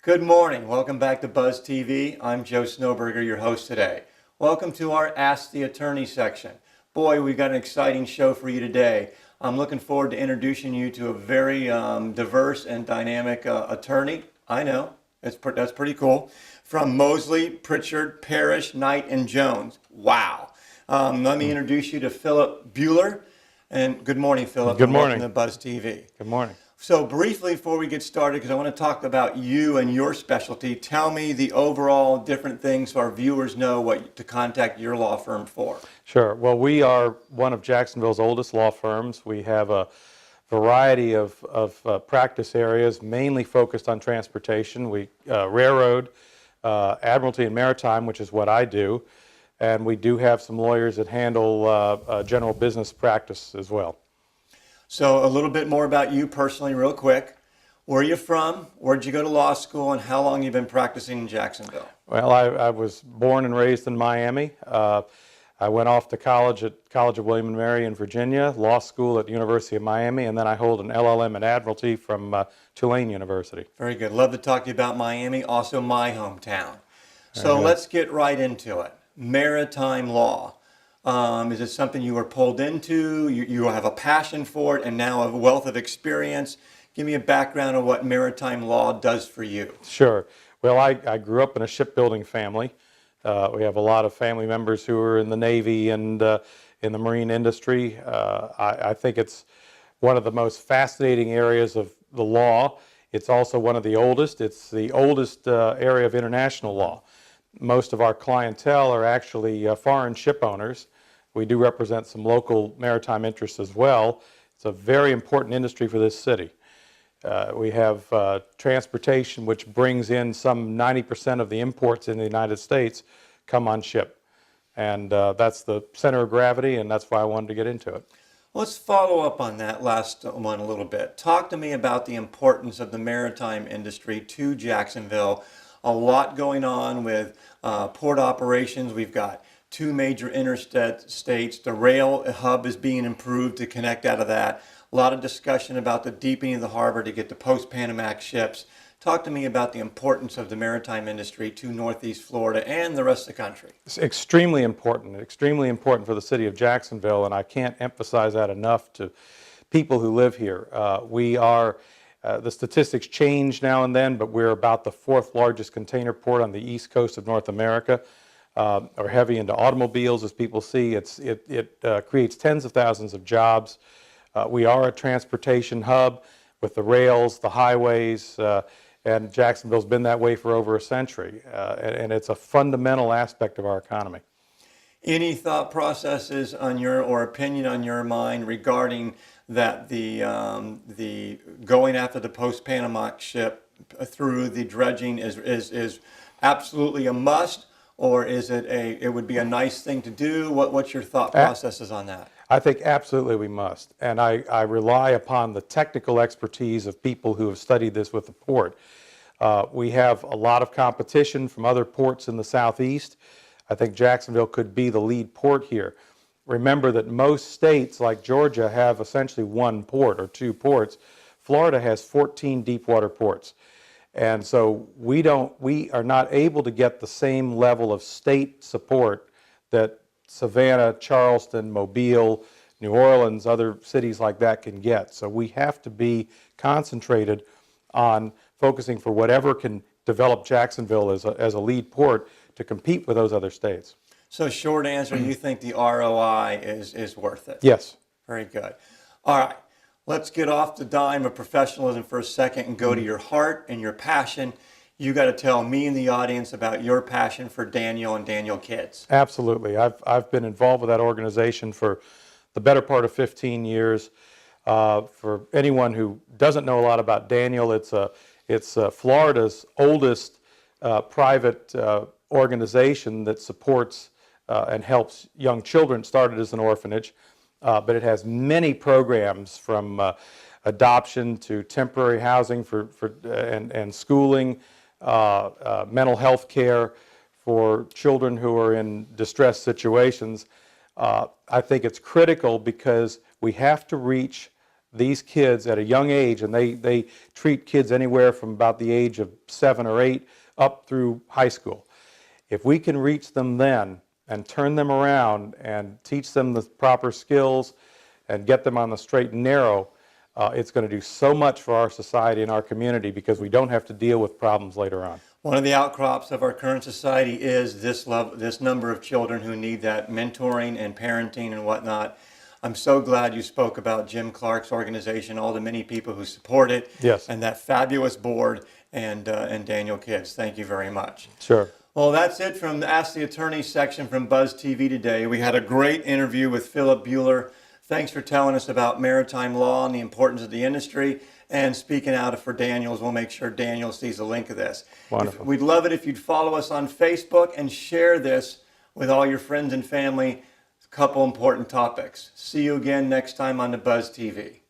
Good morning. Welcome back to Buzz TV. I'm Joe Snowberger, your host today. Welcome to our Ask the Attorney section. Boy, we've got an exciting show for you today. I'm looking forward to introducing you to a very diverse and dynamic attorney. I know, that's pretty cool. From Moseley, Prichard, Parrish, Knight, and Jones. Wow. Let me introduce you to Phillip Buhler. And good morning, Phillip. Good morning. Welcome to Buzz TV. Good morning. So briefly, before we get started, because I want to talk about you and your specialty, tell me the overall different things so our viewers know what to contact your law firm for. Sure. Well, we are one of Jacksonville's oldest law firms. We have a variety of practice areas, mainly focused on transportation. We railroad, admiralty, and maritime, which is what I do. And we do have some lawyers that handle general business practice as well. So a little bit more about you personally real quick. Where are you from? Where'd you go to law school? And how long have you been practicing in Jacksonville? Well, I was born and raised in Miami. I went off to college at College of William and Mary in Virginia, law school at the University of Miami, and then I hold an LLM in Admiralty from Tulane University. Very good. Love to talk to you about Miami, also my hometown. So let's get right into it. Maritime law. Is it something you were pulled into, you have a passion for it, and now a wealth of experience? Give me a background of what maritime law does for you. Sure. Well, I grew up in a shipbuilding family. We have a lot of family members who are in the Navy and in the marine industry. I think it's one of the most fascinating areas of the law. It's also one of the oldest. It's the oldest area of international law. Most of our clientele are actually foreign ship owners. We do represent some local maritime interests as well. It's a very important industry for this city. We have transportation, which brings in some 90% of the imports in the United States come on ship. And that's the center of gravity, and that's why I wanted to get into it. Let's follow up on that last one a little bit. Talk to me about the importance of the maritime industry to Jacksonville. A lot going on with port operations. We've got two major interstates. The rail hub is being improved to connect out of that. A lot of discussion about the deepening of the harbor to get the post-Panamax ships. Talk to me about the importance of the maritime industry to Northeast Florida and the rest of the country. It's extremely important for the city of Jacksonville, and I can't emphasize that enough to people who live here. The statistics change now and then, but we're about the fourth largest container port on the east coast of North America. Are heavy into automobiles, as people see. It creates tens of thousands of jobs. We are a transportation hub with the rails, the highways, and Jacksonville's been that way for over a century. And it's a fundamental aspect of our economy. Any thought processes on your or opinion on your mind regarding that the going after the post-Panamax ship through the dredging is absolutely a must, or is it would be a nice thing to do? What's your thought processes on that? I think absolutely we must, and I rely upon the technical expertise of people who have studied this with the port. We have a lot of competition from other ports in the southeast. I think Jacksonville could be the lead port here. Remember that most states like Georgia have essentially one port or two ports. Florida has 14 deep water ports. And so we are not able to get the same level of state support that Savannah, Charleston, Mobile, New Orleans, other cities like that can get. So we have to be concentrated on focusing for whatever can develop Jacksonville as a lead port to compete with those other states. So short answer, you think the ROI is worth it? Yes. Very good. All right, let's get off the dime of professionalism for a second and go to your heart and your passion. You got to tell me and the audience about your passion for Daniel and Daniel Kids. Absolutely. I've been involved with that organization for the better part of 15 years. For anyone who doesn't know a lot about Daniel, it's Florida's oldest private organization that supports and helps young children. Started as an orphanage, but it has many programs from adoption to temporary housing and schooling, mental health care for children who are in distressed situations. I think it's critical because we have to reach these kids at a young age, and they treat kids anywhere from about the age of 7 or 8 up through high school. If we can reach them then and turn them around and teach them the proper skills and get them on the straight and narrow, it's going to do so much for our society and our community, because we don't have to deal with problems later on. One of the outcrops of our current society is this number of children who need that mentoring and parenting and whatnot. I'm so glad you spoke about Jim Clark's organization, all the many people who support it, Yes. and that fabulous board, and Daniel Kids. Thank you very much. Sure. Well, that's it from the Ask the Attorney section from Buzz TV today. We had a great interview with Phillip Buhler. Thanks for telling us about maritime law and the importance of the industry, and speaking out for Daniels. We'll make sure Daniel sees a link of this. Wonderful. We'd love it if you'd follow us on Facebook and share this with all your friends and family. A couple important topics. See you again next time on the Buzz TV.